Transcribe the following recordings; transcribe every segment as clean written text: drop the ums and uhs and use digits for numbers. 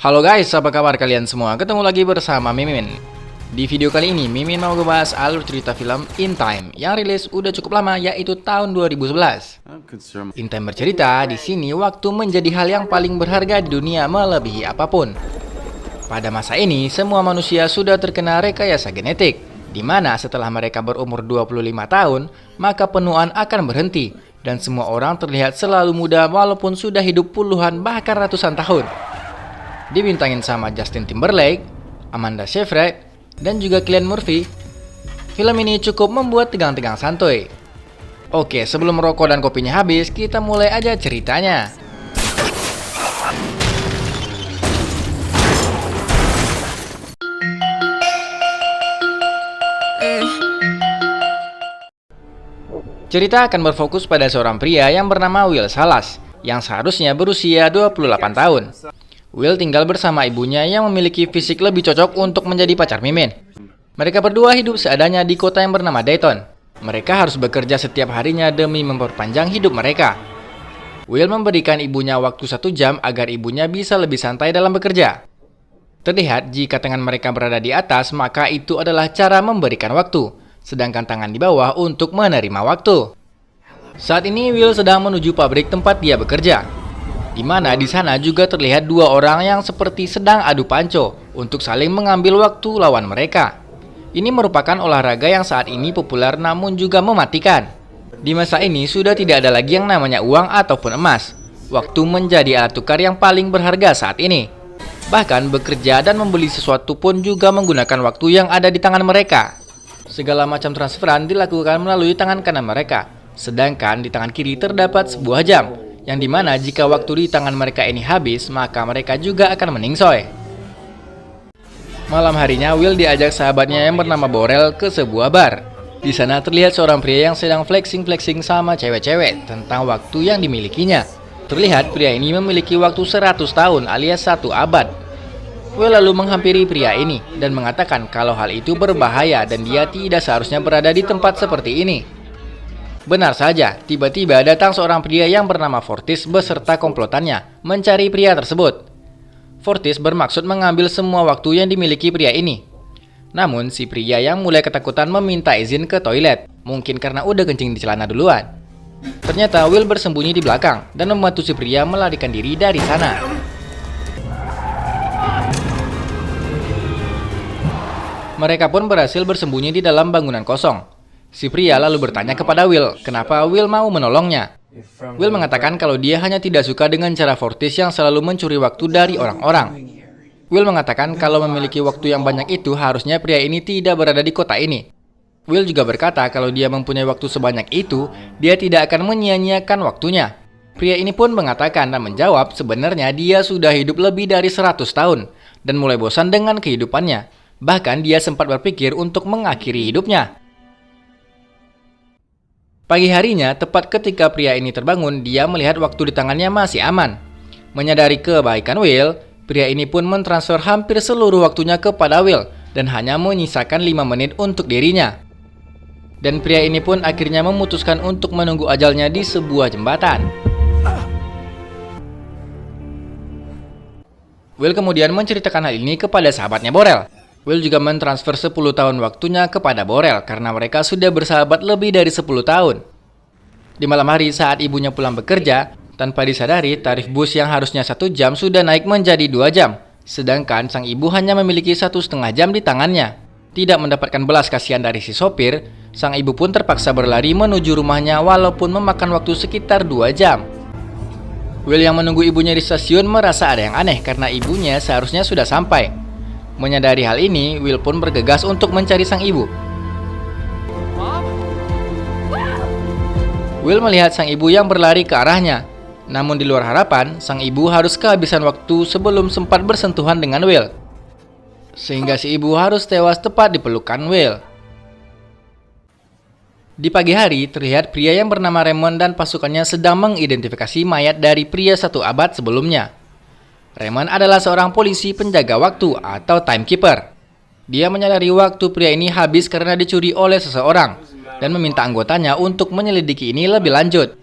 Halo guys, apa kabar kalian semua? Ketemu lagi bersama Mimin. Di video kali ini, Mimin mau ngebahas alur cerita film In Time yang rilis udah cukup lama, yaitu tahun 2011. In Time bercerita di sini waktu menjadi hal yang paling berharga di dunia melebihi apapun. Pada masa ini, semua manusia sudah terkena rekayasa genetik, di mana setelah mereka berumur 25 tahun, maka penuaan akan berhenti, dan semua orang terlihat selalu muda walaupun sudah hidup puluhan bahkan ratusan tahun. Dibintangin sama Justin Timberlake, Amanda Seyfried, dan juga Cillian Murphy. Film ini cukup membuat tegang-tegang santuy. Oke, sebelum rokok dan kopinya habis, kita mulai aja ceritanya. Cerita akan berfokus pada seorang pria yang bernama Will Salas, yang seharusnya berusia 28 tahun. Will tinggal bersama ibunya yang memiliki fisik lebih cocok untuk menjadi pacar Mimin. Mereka berdua hidup seadanya di kota yang bernama Dayton. Mereka harus bekerja setiap harinya demi memperpanjang hidup mereka. Will memberikan ibunya waktu 1 jam agar ibunya bisa lebih santai dalam bekerja. Terlihat jika tangan mereka berada di atas, maka itu adalah cara memberikan waktu, sedangkan tangan di bawah untuk menerima waktu. Saat ini Will sedang menuju pabrik tempat dia bekerja, di mana di sana juga terlihat dua orang yang seperti sedang adu panco untuk saling mengambil waktu lawan mereka. Ini merupakan olahraga yang saat ini populer namun juga mematikan. Di masa ini sudah tidak ada lagi yang namanya uang ataupun emas. Waktu menjadi alat tukar yang paling berharga saat ini. Bahkan bekerja dan membeli sesuatu pun juga menggunakan waktu yang ada di tangan mereka. Segala macam transferan dilakukan melalui tangan kanan mereka, sedangkan di tangan kiri terdapat sebuah jam, yang dimana jika waktu di tangan mereka ini habis, maka mereka juga akan meningsoy. Malam harinya, Will diajak sahabatnya yang bernama Borel ke sebuah bar. Di sana terlihat seorang pria yang sedang flexing sama cewek-cewek tentang waktu yang dimilikinya. Terlihat pria ini memiliki waktu 100 tahun alias 1 abad. Will lalu menghampiri pria ini dan mengatakan kalau hal itu berbahaya dan dia tidak seharusnya berada di tempat seperti ini. Benar saja, tiba-tiba datang seorang pria yang bernama Fortis beserta komplotannya mencari pria tersebut. Fortis bermaksud mengambil semua waktu yang dimiliki pria ini. Namun si pria yang mulai ketakutan meminta izin ke toilet, mungkin karena udah kencing di celana duluan. Ternyata Will bersembunyi di belakang dan membantu si pria melarikan diri dari sana. Mereka pun berhasil bersembunyi di dalam bangunan kosong. Si pria lalu bertanya kepada Will, kenapa Will mau menolongnya. Will mengatakan kalau dia hanya tidak suka dengan cara Fortis yang selalu mencuri waktu dari orang-orang. Will mengatakan kalau memiliki waktu yang banyak itu harusnya pria ini tidak berada di kota ini. Will juga berkata kalau dia mempunyai waktu sebanyak itu, dia tidak akan menyia-nyiakan waktunya. Pria ini pun mengatakan dan menjawab sebenarnya dia sudah hidup lebih dari 100 tahun dan mulai bosan dengan kehidupannya. Bahkan dia sempat berpikir untuk mengakhiri hidupnya. Pagi harinya, tepat ketika pria ini terbangun, dia melihat waktu di tangannya masih aman. Menyadari kebaikan Will, pria ini pun mentransfer hampir seluruh waktunya kepada Will dan hanya menyisakan 5 menit untuk dirinya. Dan pria ini pun akhirnya memutuskan untuk menunggu ajalnya di sebuah jembatan. Will kemudian menceritakan hal ini kepada sahabatnya Borel. Will juga mentransfer 10 tahun waktunya kepada Borel karena mereka sudah bersahabat lebih dari 10 tahun. Di malam hari saat ibunya pulang bekerja, tanpa disadari tarif bus yang harusnya 1 jam sudah naik menjadi 2 jam. Sedangkan sang ibu hanya memiliki 1,5 jam di tangannya. Tidak mendapatkan belas kasihan dari si sopir, sang ibu pun terpaksa berlari menuju rumahnya walaupun memakan waktu sekitar 2 jam. Will yang menunggu ibunya di stasiun merasa ada yang aneh karena ibunya seharusnya sudah sampai. Menyadari hal ini, Will pun bergegas untuk mencari sang ibu. Will melihat sang ibu yang berlari ke arahnya. Namun di luar harapan, sang ibu harus kehabisan waktu sebelum sempat bersentuhan dengan Will. Sehingga si ibu harus tewas tepat di pelukan Will. Di pagi hari, terlihat pria yang bernama Raymond dan pasukannya sedang mengidentifikasi mayat dari pria 1 abad sebelumnya. Raymond adalah seorang polisi penjaga waktu atau timekeeper. Dia menyadari waktu pria ini habis karena dicuri oleh seseorang dan meminta anggotanya untuk menyelidiki ini lebih lanjut.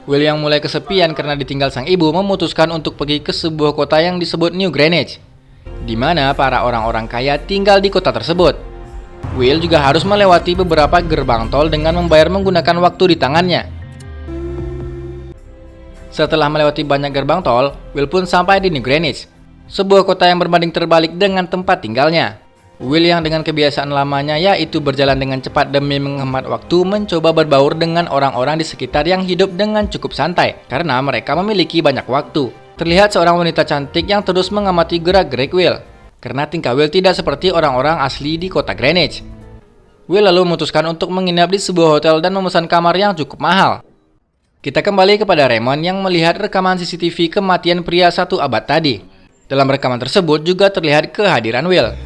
Will yang mulai kesepian karena ditinggal sang ibu memutuskan untuk pergi ke sebuah kota yang disebut New Greenwich, di mana para orang-orang kaya tinggal di kota tersebut. Will juga harus melewati beberapa gerbang tol dengan membayar menggunakan waktu di tangannya. Setelah melewati banyak gerbang tol, Will pun sampai di New Greenwich, sebuah kota yang berbanding terbalik dengan tempat tinggalnya. Will yang dengan kebiasaan lamanya yaitu berjalan dengan cepat demi menghemat waktu mencoba berbaur dengan orang-orang di sekitar yang hidup dengan cukup santai karena mereka memiliki banyak waktu. Terlihat seorang wanita cantik yang terus mengamati gerak-gerik Will karena tingkah Will tidak seperti orang-orang asli di kota Greenwich. Will lalu memutuskan untuk menginap di sebuah hotel dan memesan kamar yang cukup mahal. Kita kembali kepada Raymond yang melihat rekaman CCTV kematian pria 1 abad tadi. Dalam rekaman tersebut juga terlihat kehadiran Will.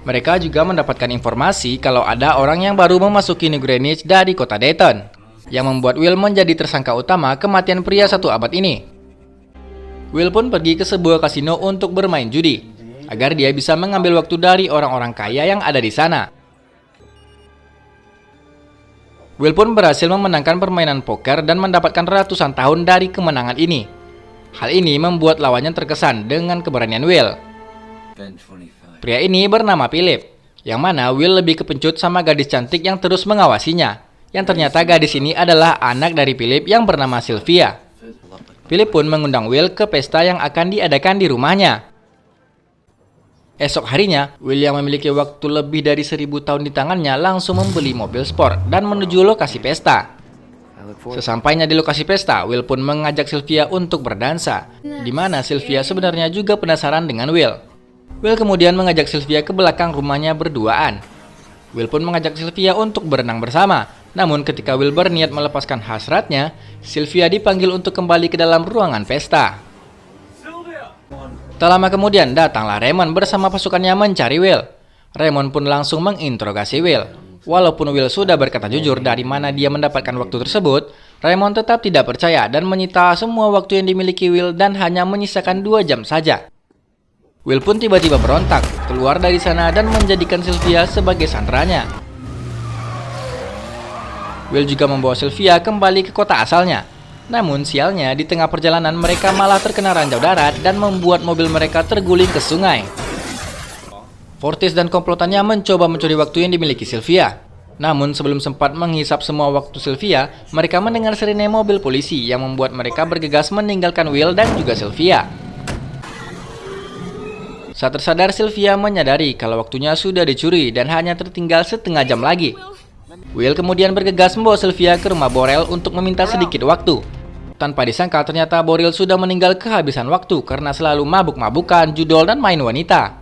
Mereka juga mendapatkan informasi kalau ada orang yang baru memasuki New Greenwich dari kota Dayton, yang membuat Will menjadi tersangka utama kematian pria 1 abad ini. Will pun pergi ke sebuah kasino untuk bermain judi, agar dia bisa mengambil waktu dari orang-orang kaya yang ada di sana. Will pun berhasil memenangkan permainan poker dan mendapatkan ratusan tahun dari kemenangan ini. Hal ini membuat lawannya terkesan dengan keberanian Will. Pria ini bernama Philip, yang mana Will lebih kepencut sama gadis cantik yang terus mengawasinya. Yang ternyata gadis ini adalah anak dari Philip yang bernama Sylvia. Philip pun mengundang Will ke pesta yang akan diadakan di rumahnya. Esok harinya, Will yang memiliki waktu lebih dari 1000 tahun di tangannya langsung membeli mobil sport dan menuju lokasi pesta. Sesampainya di lokasi pesta, Will pun mengajak Sylvia untuk berdansa, di mana Sylvia sebenarnya juga penasaran dengan Will. Will kemudian mengajak Sylvia ke belakang rumahnya berduaan. Will pun mengajak Sylvia untuk berenang bersama. Namun ketika Will berniat melepaskan hasratnya, Sylvia dipanggil untuk kembali ke dalam ruangan pesta. Tak lama kemudian datanglah Raymond bersama pasukannya mencari Will. Raymond pun langsung menginterogasi Will. Walaupun Will sudah berkata jujur dari mana dia mendapatkan waktu tersebut, Raymond tetap tidak percaya dan menyita semua waktu yang dimiliki Will dan hanya menyisakan 2 jam saja. Will pun tiba-tiba berontak, keluar dari sana dan menjadikan Sylvia sebagai sandaranya. Will juga membawa Sylvia kembali ke kota asalnya. Namun sialnya, di tengah perjalanan mereka malah terkena ranjau darat dan membuat mobil mereka terguling ke sungai. Fortis dan komplotannya mencoba mencuri waktu yang dimiliki Sylvia. Namun sebelum sempat menghisap semua waktu Sylvia, mereka mendengar sirene mobil polisi yang membuat mereka bergegas meninggalkan Will dan juga Sylvia. Saat tersadar, Sylvia menyadari kalau waktunya sudah dicuri dan hanya tertinggal setengah jam lagi. Will kemudian bergegas membawa Sylvia ke rumah Borel untuk meminta sedikit waktu. Tanpa disangka ternyata Borel sudah meninggal kehabisan waktu karena selalu mabuk-mabukan, judol, dan main wanita.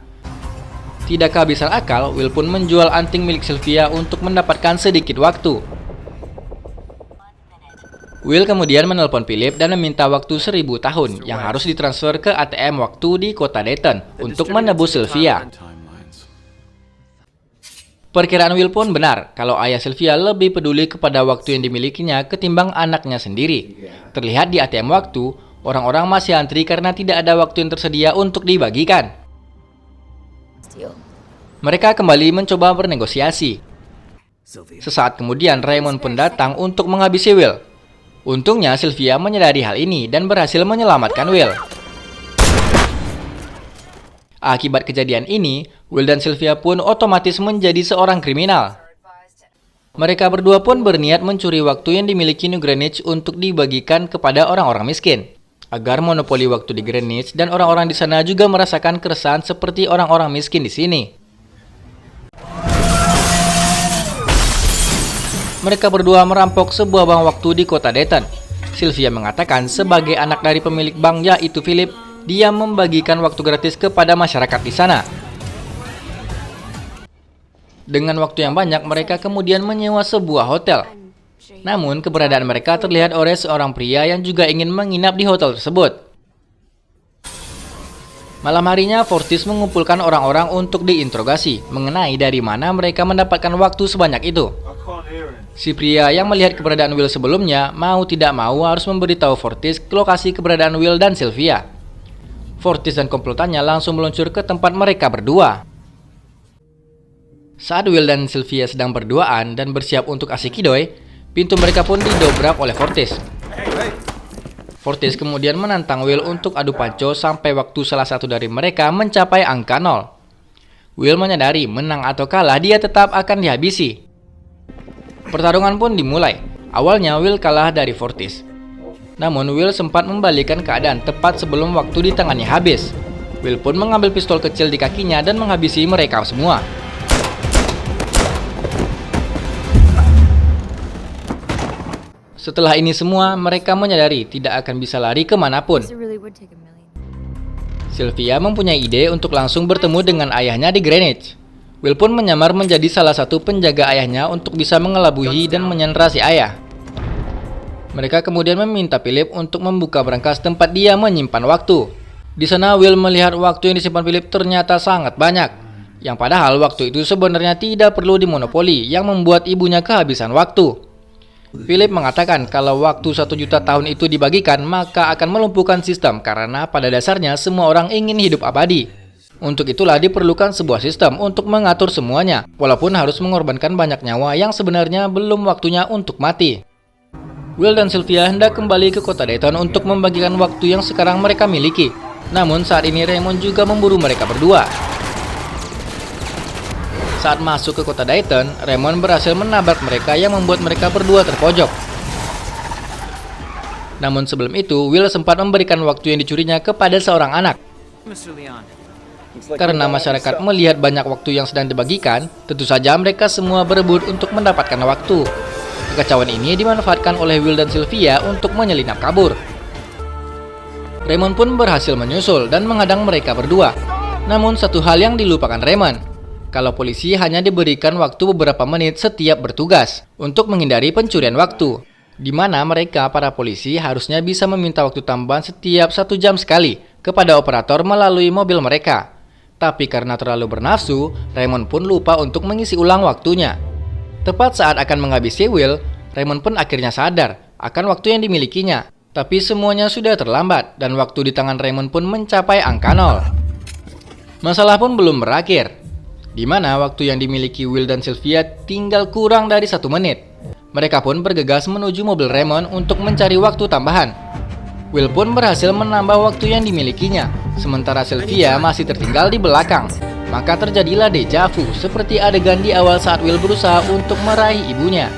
Tidak kehabisan akal, Will pun menjual anting milik Sylvia untuk mendapatkan sedikit waktu. Will kemudian menelpon Philip dan meminta waktu 1000 tahun yang harus ditransfer ke ATM waktu di kota Dayton untuk menebus Sylvia. Perkiraan Will pun benar kalau ayah Sylvia lebih peduli kepada waktu yang dimilikinya ketimbang anaknya sendiri. Terlihat di ATM waktu, orang-orang masih antri karena tidak ada waktu yang tersedia untuk dibagikan. Mereka kembali mencoba bernegosiasi. Sesaat kemudian Raymond pun datang untuk menghabisi Will. Untungnya Sylvia menyadari hal ini dan berhasil menyelamatkan Will. Akibat kejadian ini, Will dan Sylvia pun otomatis menjadi seorang kriminal. Mereka berdua pun berniat mencuri waktu yang dimiliki New Greenwich untuk dibagikan kepada orang-orang miskin, agar monopoli waktu di Greenwich dan orang-orang di sana juga merasakan keresahan seperti orang-orang miskin di sini. Mereka berdua merampok sebuah bank waktu di kota Dayton. Sylvia mengatakan sebagai anak dari pemilik bank yaitu Philip, dia membagikan waktu gratis kepada masyarakat di sana. Dengan waktu yang banyak, mereka kemudian menyewa sebuah hotel. Namun, keberadaan mereka terlihat oleh seorang pria yang juga ingin menginap di hotel tersebut. Malam harinya, Fortis mengumpulkan orang-orang untuk diinterogasi mengenai dari mana mereka mendapatkan waktu sebanyak itu. Si pria yang melihat keberadaan Will sebelumnya mau tidak mau harus memberitahu Fortis lokasi keberadaan Will dan Sylvia. Fortis dan komplotannya langsung meluncur ke tempat mereka berdua. Saat Will dan Sylvia sedang berduaan dan bersiap untuk asik kidoi, pintu mereka pun didobrak oleh Fortis. Fortis kemudian menantang Will untuk adu panco sampai waktu salah satu dari mereka mencapai angka 0. Will menyadari menang atau kalah dia tetap akan dihabisi. Pertarungan pun dimulai. Awalnya Will kalah dari Fortis. Namun Will sempat membalikan keadaan tepat sebelum waktu di tangannya habis. Will pun mengambil pistol kecil di kakinya dan menghabisi mereka semua. Setelah ini semua, mereka menyadari tidak akan bisa lari kemanapun. Sylvia mempunyai ide untuk langsung bertemu dengan ayahnya di Greenwich. Will pun menyamar menjadi salah satu penjaga ayahnya untuk bisa mengelabuhi dan menyandera si ayah. Mereka kemudian meminta Philip untuk membuka berangkas tempat dia menyimpan waktu. Di sana Will melihat waktu yang disimpan Philip ternyata sangat banyak. Yang padahal waktu itu sebenarnya tidak perlu dimonopoli yang membuat ibunya kehabisan waktu. Philip mengatakan kalau waktu 1 juta tahun itu dibagikan maka akan melumpuhkan sistem karena pada dasarnya semua orang ingin hidup abadi. Untuk itulah diperlukan sebuah sistem untuk mengatur semuanya, walaupun harus mengorbankan banyak nyawa yang sebenarnya belum waktunya untuk mati. Will dan Sylvia hendak kembali ke kota Dayton untuk membagikan waktu yang sekarang mereka miliki. Namun saat ini Raymond juga memburu mereka berdua. Saat masuk ke kota Dayton, Raymond berhasil menabrak mereka yang membuat mereka berdua terpojok. Namun sebelum itu, Will sempat memberikan waktu yang dicurinya kepada seorang anak. Karena masyarakat melihat banyak waktu yang sedang dibagikan, tentu saja mereka semua berebut untuk mendapatkan waktu. Kekacauan ini dimanfaatkan oleh Will dan Sylvia untuk menyelinap kabur. Raymond pun berhasil menyusul dan menghadang mereka berdua. Namun satu hal yang dilupakan Raymond, kalau polisi hanya diberikan waktu beberapa menit setiap bertugas untuk menghindari pencurian waktu, di mana mereka para polisi harusnya bisa meminta waktu tambahan setiap 1 jam sekali kepada operator melalui mobil mereka. Tapi karena terlalu bernafsu, Raymond pun lupa untuk mengisi ulang waktunya. Tepat saat akan menghabisi Will, Raymond pun akhirnya sadar akan waktu yang dimilikinya. Tapi semuanya sudah terlambat dan waktu di tangan Raymond pun mencapai angka 0. Masalah pun belum berakhir, di mana waktu yang dimiliki Will dan Sylvia tinggal kurang dari 1 menit. Mereka pun bergegas menuju mobil Raymond untuk mencari waktu tambahan. Will pun berhasil menambah waktu yang dimilikinya, sementara Sylvia masih tertinggal di belakang. Maka terjadilah deja vu seperti adegan di awal saat Will berusaha untuk meraih ibunya.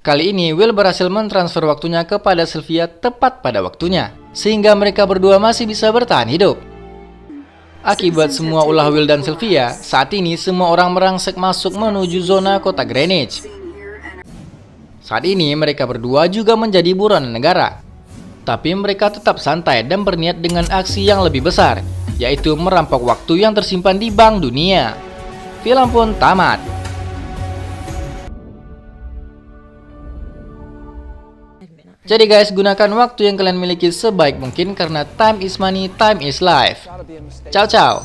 Kali ini Will berhasil mentransfer waktunya kepada Sylvia tepat pada waktunya, sehingga mereka berdua masih bisa bertahan hidup. Akibat semua ulah Will dan Sylvia, saat ini semua orang merangsek masuk menuju zona kota Greenwich. Saat ini mereka berdua juga menjadi buronan negara. Tapi mereka tetap santai dan berniat dengan aksi yang lebih besar, yaitu merampok waktu yang tersimpan di Bank Dunia. Film pun tamat. Jadi guys, gunakan waktu yang kalian miliki sebaik mungkin karena time is money, time is life. Ciao ciao.